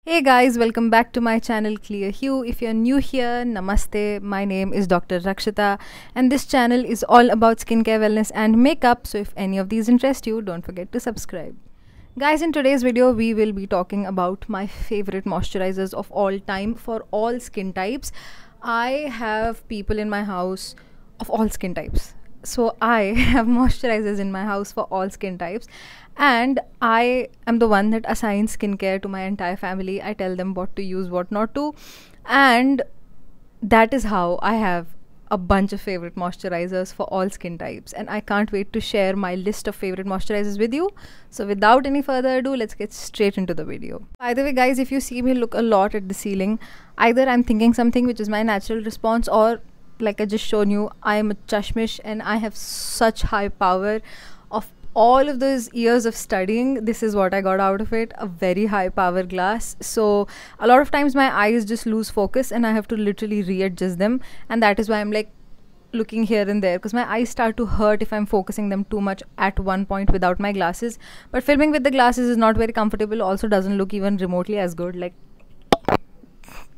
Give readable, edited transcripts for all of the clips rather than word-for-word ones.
Hey guys, welcome back to my channel Clear Hue. If you're new here, namaste. My name is Dr. Rakshita and this channel is all about skincare, wellness and makeup. So if any of these interest you, don't forget to subscribe. Guys, in today's video, we will be talking about my favorite moisturizers of all time for all skin types. I have people in my house of all skin types. So I have moisturizers in my house for all skin types, and I am the one that assigns skincare to my entire family. I tell them what to use, what not to, and that is how I have a bunch of favorite moisturizers for all skin types, and I can't wait to share my list of favorite moisturizers with you. So without any further ado, let's get straight into the video. By the way guys, if you see me look a lot at the ceiling, either I'm thinking something, which is my natural response, or like I just shown you, I am a chashmish and I have such high power. Of all of those years of studying, this is what I got out of it, a very high power glass. So a lot of times my eyes just lose focus and I have to literally readjust them, and that is why I'm like looking here and there, because my eyes start to hurt if I'm focusing them too much at one point without my glasses. But filming with the glasses is not very comfortable, also doesn't look even remotely as good,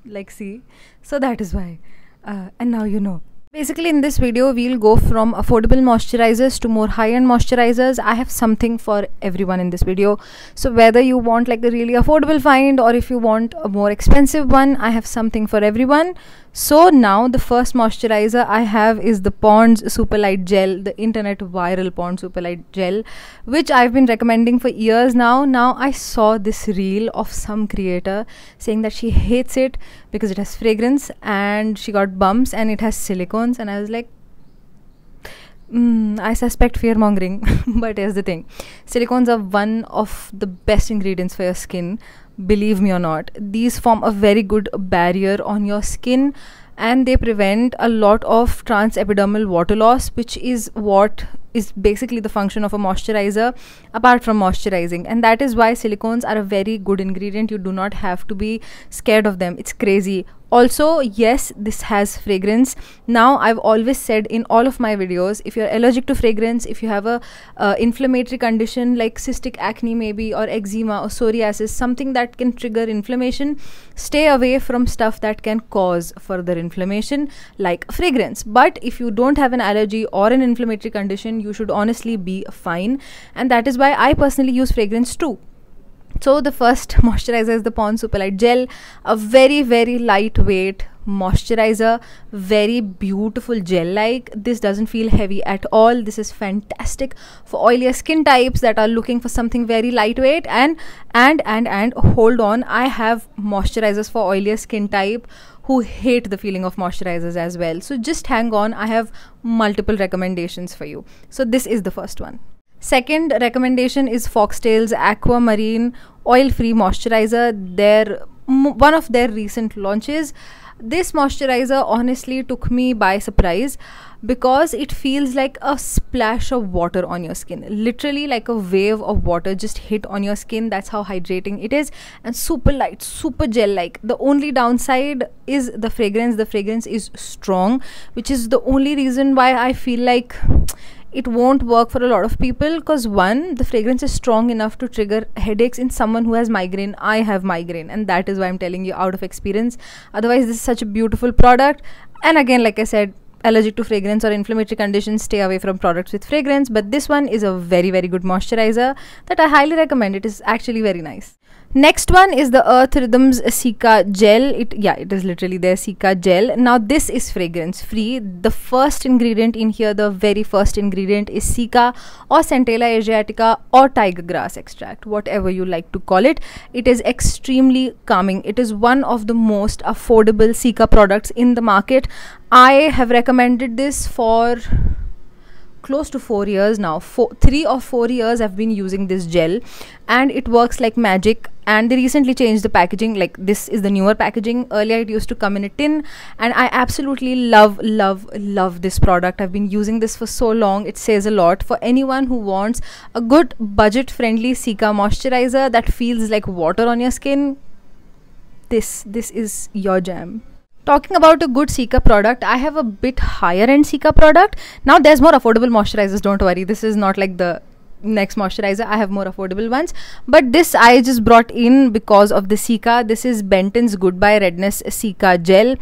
like see. So that is why. And now you know. Basically in this video we'll go from affordable moisturizers to more high-end moisturizers. I have something for everyone in this video. So whether you want like a really affordable find or if you want a more expensive one, I have something for everyone. So now the first moisturizer I have is the Pond's Superlight Gel, the internet viral Pond's Superlight Gel, which I've been recommending for years now. Now I saw this reel of some creator saying that she hates it because it has fragrance and she got bumps and it has silicones, and I was like, I suspect fear mongering. But here's the thing, silicones are one of the best ingredients for your skin. Believe me or not, these form a very good barrier on your skin and they prevent a lot of transepidermal water loss, which is what is basically the function of a moisturizer apart from moisturizing. And that is why silicones are a very good ingredient. You do not have to be scared of them. It's crazy. Also, yes, this has fragrance. Now, I've always said in all of my videos, if you're allergic to fragrance, if you have a inflammatory condition like cystic acne maybe, or eczema or psoriasis, something that can trigger inflammation, stay away from stuff that can cause further inflammation like fragrance. But if you don't have an allergy or an inflammatory condition, you should honestly be fine. And that is why I personally use fragrance too. So the first moisturizer is the Pond's Superlight Gel, a very lightweight moisturizer, very beautiful gel-like. This doesn't feel heavy at all. This is fantastic for oilier skin types that are looking for something very lightweight. And hold on, I have moisturizers for oilier skin type who hate the feeling of moisturizers as well. So just hang on, I have multiple recommendations for you. So this is the first one. Second recommendation is Foxtail's Aquamarine Oil-Free Moisturizer. One of their recent launches. This moisturizer honestly took me by surprise because it feels like a splash of water on your skin. Literally like a wave of water just hit on your skin. That's how hydrating it is, and super light, super gel-like. The only downside is the fragrance. The fragrance is strong, which is the only reason why I feel like it won't work for a lot of people, because one, the fragrance is strong enough to trigger headaches in someone who has migraine. I have migraine, and that is why I'm telling you out of experience. Otherwise, this is such a beautiful product. And again, like I said, allergic to fragrance or inflammatory conditions, stay away from products with fragrance. But this one is a very good moisturizer that I highly recommend. It is actually very nice. Next one is the Earth Rhythms Cica Gel. It is literally their Cica Gel. Now this is fragrance free. The first ingredient in here, the very first ingredient, is Cica or Centella Asiatica or tiger grass extract, whatever you like to call it. It is extremely calming. It is one of the most affordable Cica products in the market. I have recommended this for close to 4 years now. 3 or 4 years I've been using this gel, and it works like magic. And they recently changed the packaging. Like, this is the newer packaging. Earlier it used to come in a tin, and I absolutely love this product. I've been using this for so long. It says a lot for anyone who wants a good budget friendly Cica moisturizer that feels like water on your skin. This is your jam. Talking about a good Cica product, I have a bit higher end Cica product. Now there's more affordable moisturizers, don't worry. This is not like the next moisturizer. I have more affordable ones, but this I just brought in because of the Cica. This is Benton's Goodbye Redness Cica Gel.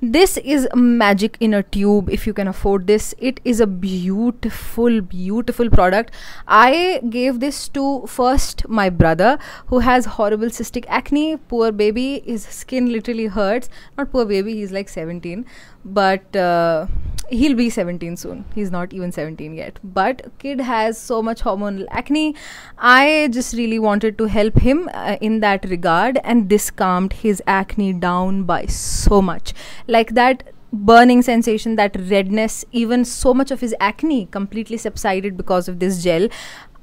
This is magic in a tube if you can afford this. It is a beautiful product. I gave this to first my brother who has horrible cystic acne. Poor baby, his skin literally hurts. Not poor baby, he's like 17, but he'll be 17 soon. He's not even 17 yet, but kid has so much hormonal acne. I just really wanted to help him in that regard, and this calmed his acne down by so much. Like that burning sensation, that redness, even so much of his acne completely subsided because of this gel.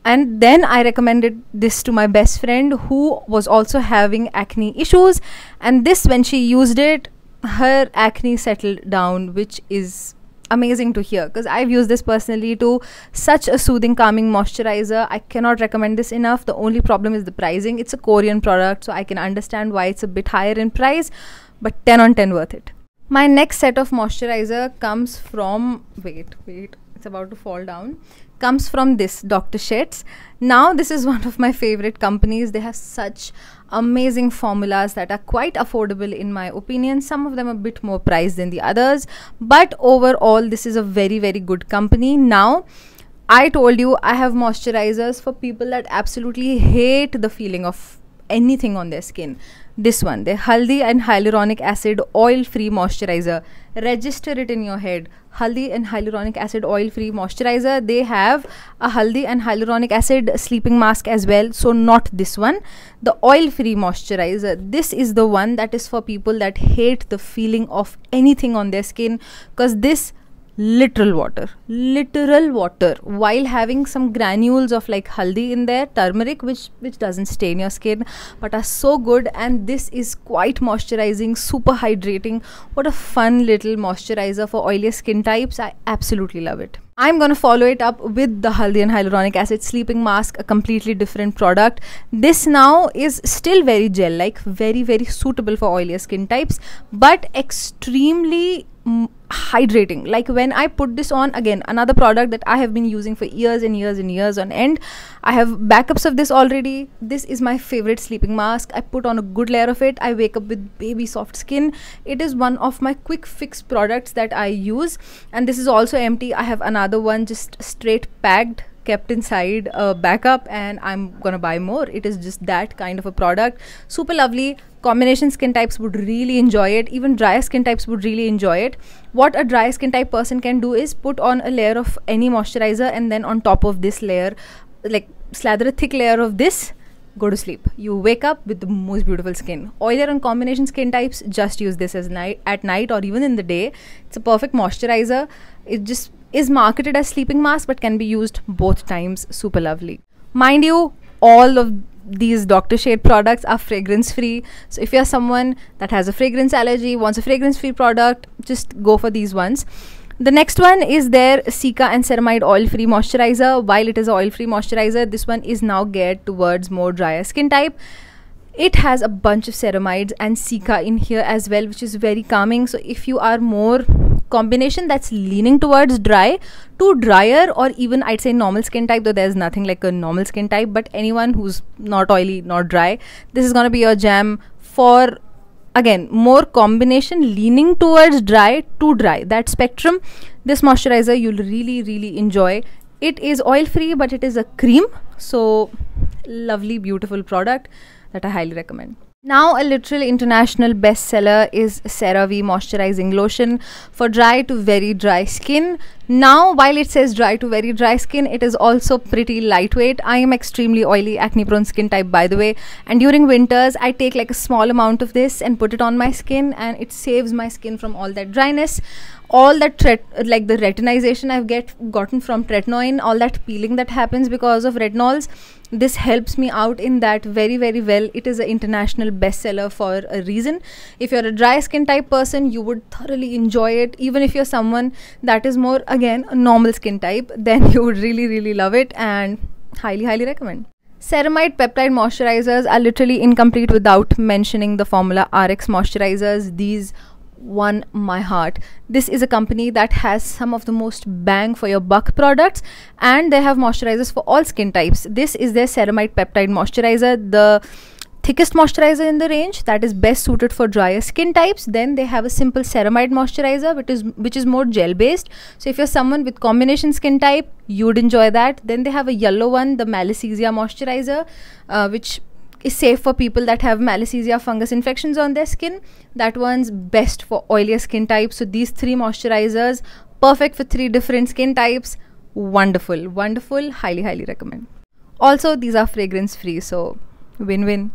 And then I recommended this to my best friend who was also having acne issues, and this, when she used it, her acne settled down, which is amazing to hear, because I've used this personally too. Such a soothing, calming moisturizer. I cannot recommend this enough. The only problem is the pricing. It's a Korean product, so I can understand why it's a bit higher in price, but 10 on 10 worth it. My next set of moisturizer comes from, wait, it's about to fall down, comes from this Dr. Sheth's. Now this is one of my favorite companies. They have such amazing formulas that are quite affordable in my opinion. Some of them a bit more priced than the others, but overall this is a very good company. Now, I told you I have moisturizers for people that absolutely hate the feeling of anything on their skin. This one, the Haldi and Hyaluronic Acid Oil Free Moisturizer. Register it in your head. Haldi and Hyaluronic Acid Oil Free Moisturizer. They have a Haldi and Hyaluronic Acid sleeping mask as well, so not this one. The Oil Free Moisturizer, this is the one that is for people that hate the feeling of anything on their skin, because this literal water while having some granules of like haldi in there, turmeric, which doesn't stain your skin but are so good. And this is quite moisturizing, super hydrating. What a fun little moisturizer for oilier skin types. I absolutely love it. I'm gonna follow it up with the Haldi and Hyaluronic Acid sleeping mask, a completely different product. This now is still very gel like, very suitable for oilier skin types, but extremely hydrating. Like when I put this on, again another product that I have been using for years and years on end. I have backups of this already. This is my favorite sleeping mask. I put on a good layer of it. I wake up with baby soft skin. It is one of my quick fix products that I use, and this is also empty. I have another one just straight packed, kept inside a backup, and I'm gonna buy more. It is just that kind of a product. Super lovely. Combination skin types would really enjoy it. Even dry skin types would really enjoy it. What a dry skin type person can do is put on a layer of any moisturizer, and then on top of this layer, like slather a thick layer of this, go to sleep. You wake up with the most beautiful skin. Oilier and combination skin types, just use this as at night or even in the day. It's a perfect moisturizer. It just is marketed as sleeping mask but can be used both times. Super lovely. Mind you, all of these Dr. Sheth's products are fragrance free, so if you're someone that has a fragrance allergy, wants a fragrance free product, just go for these ones. The next one is their Cica and Ceramide Oil Free Moisturizer. While it is an oil free moisturizer, this one is now geared towards more drier skin type. It has a bunch of ceramides and Cica in here as well, which is very calming. So if you are more combination that's leaning towards dry to drier, or even I'd say normal skin type, though there's nothing like a normal skin type, but anyone who's not oily, not dry, this is gonna be your jam. For again more combination leaning towards dry to dry, that spectrum, this moisturizer you'll really enjoy. It is oil free, but it is a cream, so lovely, beautiful product that I highly recommend. Now, a literal international bestseller is CeraVe Moisturizing Lotion for dry to very dry skin. Now, while it says dry to very dry skin, it is also pretty lightweight. I am extremely oily, acne prone skin type, by the way, and during winters I take like a small amount of this and put it on my skin, and it saves my skin from all that dryness, all that like the retinization I've gotten from tretinoin, all that peeling that happens because of retinols. This helps me out in that very well. It is an international bestseller for a reason. If you're a dry skin type person, you would thoroughly enjoy it. Even if you're someone that is more, again, a normal skin type, then you would really love it, and highly recommend. Ceramide peptide moisturizers are literally incomplete without mentioning the Formula RX moisturizers. These won my heart. This is a company that has some of the most bang for your buck products, and they have moisturizers for all skin types. This is their ceramide peptide moisturizer, the thickest moisturizer in the range, that is best suited for drier skin types. Then they have a simple ceramide moisturizer which is more gel based, so if you're someone with combination skin type, you would enjoy that. Then they have a yellow one, the Malassezia moisturizer, which is safe for people that have Malassezia fungus infections on their skin. That one's best for oilier skin types. So these 3 moisturizers, perfect for 3 different skin types. Wonderful, wonderful, highly recommend. Also, these are fragrance free, so win-win.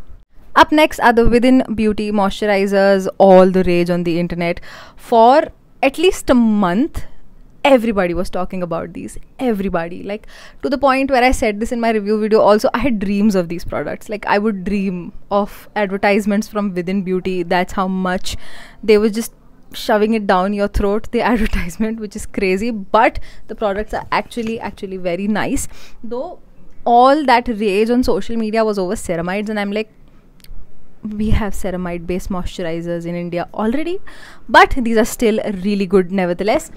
Up next are the Within Beauty moisturizers, all the rage on the internet. For at least a month, everybody was talking about these. Everybody, like, to the point where I said this in my review video also, I had dreams of these products. Like, I would dream of advertisements from Within Beauty. That's how much they were just shoving it down your throat, the advertisement, which is crazy. But the products are actually very nice, though all that rage on social media was over ceramides, and I'm like, we have ceramide based moisturizers in India already, but these are still really good nevertheless.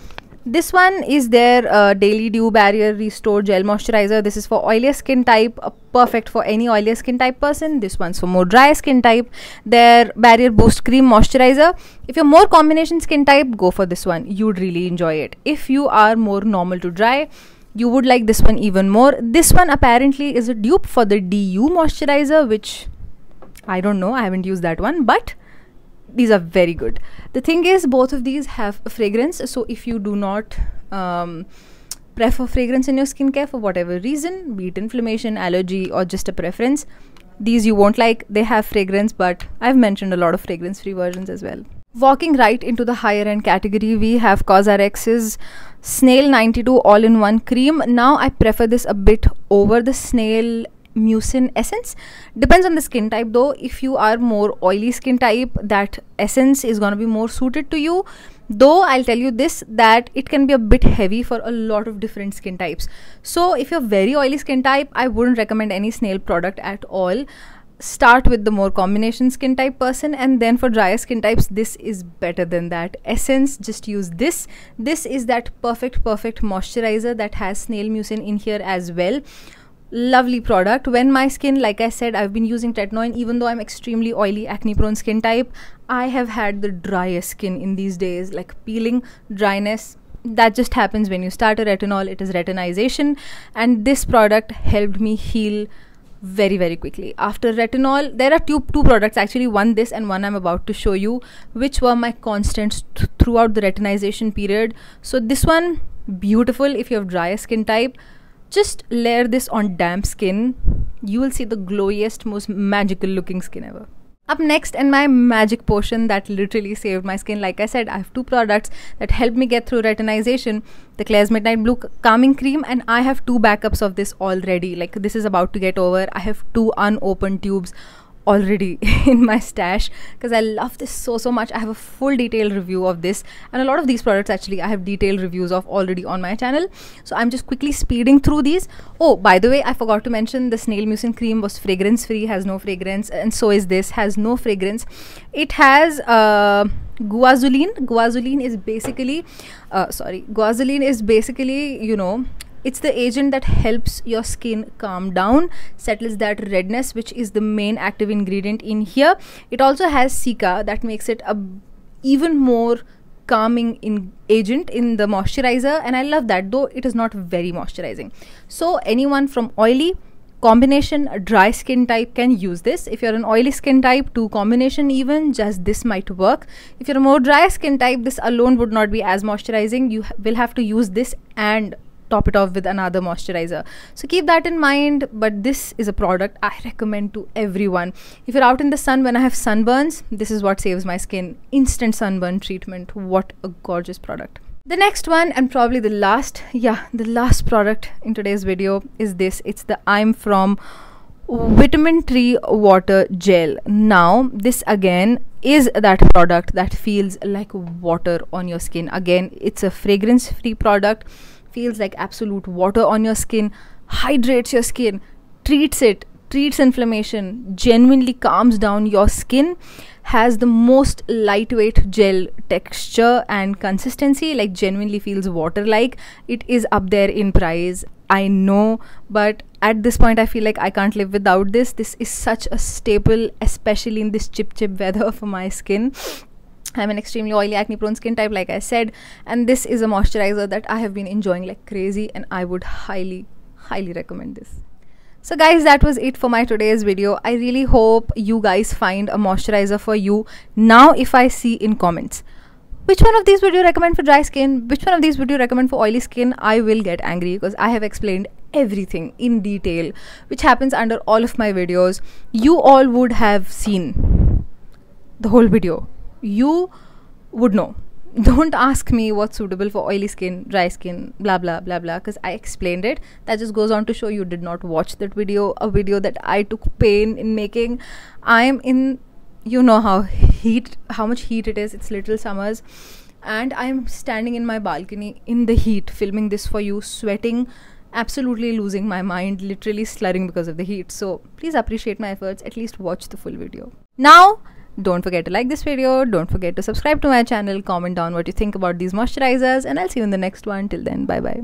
This one is their Daily Dew Barrier Restore Gel Moisturizer. This is for oilier skin type, perfect for any oilier skin type person. This one's for more dry skin type. Their Barrier Boost Cream Moisturizer. If you're more combination skin type, go for this one. You'd really enjoy it. If you are more normal to dry, you would like this one even more. This one apparently is a dupe for the DU Moisturizer, which I don't know, I haven't used that one, but these are very good. The thing is, both of these have a fragrance, so if you do not prefer fragrance in your skincare for whatever reason, be it inflammation, allergy, or just a preference, these you won't like. They have fragrance, but I've mentioned a lot of fragrance free versions as well. Walking right into the higher end category, we have COSRX's Snail 92 all-in-one cream. Now I prefer this a bit over the Snail Mucin essence. Depends on the skin type though. If you are more oily skin type, that essence is going to be more suited to you, though I'll tell you this, that it can be a bit heavy for a lot of different skin types. So if you're very oily skin type, I wouldn't recommend any Snail product at all. Start with the more combination skin type person, and then for drier skin types, this is better than that. Essence, just use this. This is that perfect moisturizer that has Snail Mucin in here as well. Lovely product. When my skin, like I said, I've been using Tretinoin, even though I'm extremely oily, acne prone skin type, I have had the driest skin in these days, like peeling, dryness. That just happens when you start a retinol. It is retinization, and this product helped me heal very quickly. After retinol, there are two products actually, one this and one I'm about to show you, which were my constants throughout the retinization period. So this one, beautiful if you have drier skin type. Just layer this on damp skin. You will see the glowiest, most magical looking skin ever. Up next, and my magic potion that literally saved my skin. Like I said, I have 2 products that helped me get through retinization. The Klairs Midnight Blue Calming Cream, and I have 2 backups of this already. Like, this is about to get over. I have 2 unopened tubes already in my stash because I love this so much. I have a full detailed review of this, and a lot of these products actually I have detailed reviews of already on my channel, so I'm just quickly speeding through these. Oh, by the way, I forgot to mention the Snail Mucin cream was fragrance free, has no fragrance, and so is this, has no fragrance. It has guanidine. Guanidine is basically, you know, it's the agent that helps your skin calm down, settles that redness, which is the main active ingredient in here. It also has cica that makes it a even more calming agent in the moisturizer, and I love that, though it is not very moisturizing. So anyone from oily, combination, dry skin type can use this. If you're an oily skin type, 2 combination even, just this might work. If you're a more dry skin type, this alone would not be as moisturizing. You will have to use this and top it off with another moisturizer, so keep that in mind. But this is a product I recommend to everyone. If you're out in the sun when I have sunburns, this is what saves my skin. Instant sunburn treatment. What a gorgeous product. The next one, and probably the last product in today's video, is this. It's the I'm From Vitamin Tree Water Gel. Now this again is that product that feels like water on your skin. Again, it's a fragrance free product, feels like absolute water on your skin, hydrates your skin, treats inflammation, genuinely calms down your skin. has the most lightweight gel texture and consistency, like genuinely feels water like. It is up there in price, I know, but at this point I feel like I can't live without this. This is such a staple, especially in this chip weather for my skin. I'm an extremely oily, acne prone skin type, like I said, and this is a moisturizer that I have been enjoying like crazy, and I would highly recommend this. So guys, that was it for my today's video. I really hope you guys find a moisturizer for you. Now if I see in comments, which one of these would you recommend for dry skin, which one of these would you recommend for oily skin, I will get angry, because I have explained everything in detail, which happens under all of my videos. You all would have seen the whole video. You would know. Don't ask me what's suitable for oily skin, dry skin, blah blah blah blah, because I explained it. That just goes on to show you did not watch that video, a video that I took pain in making. I'm in, you know how much heat it is. It's little summers, and I'm standing in my balcony in the heat filming this for you, sweating, absolutely losing my mind, literally slurring because of the heat. So please appreciate my efforts, at least watch the full video. Now don't forget to like this video, don't forget to subscribe to my channel, comment down what you think about these moisturizers, and I'll see you in the next one. Till then, bye bye.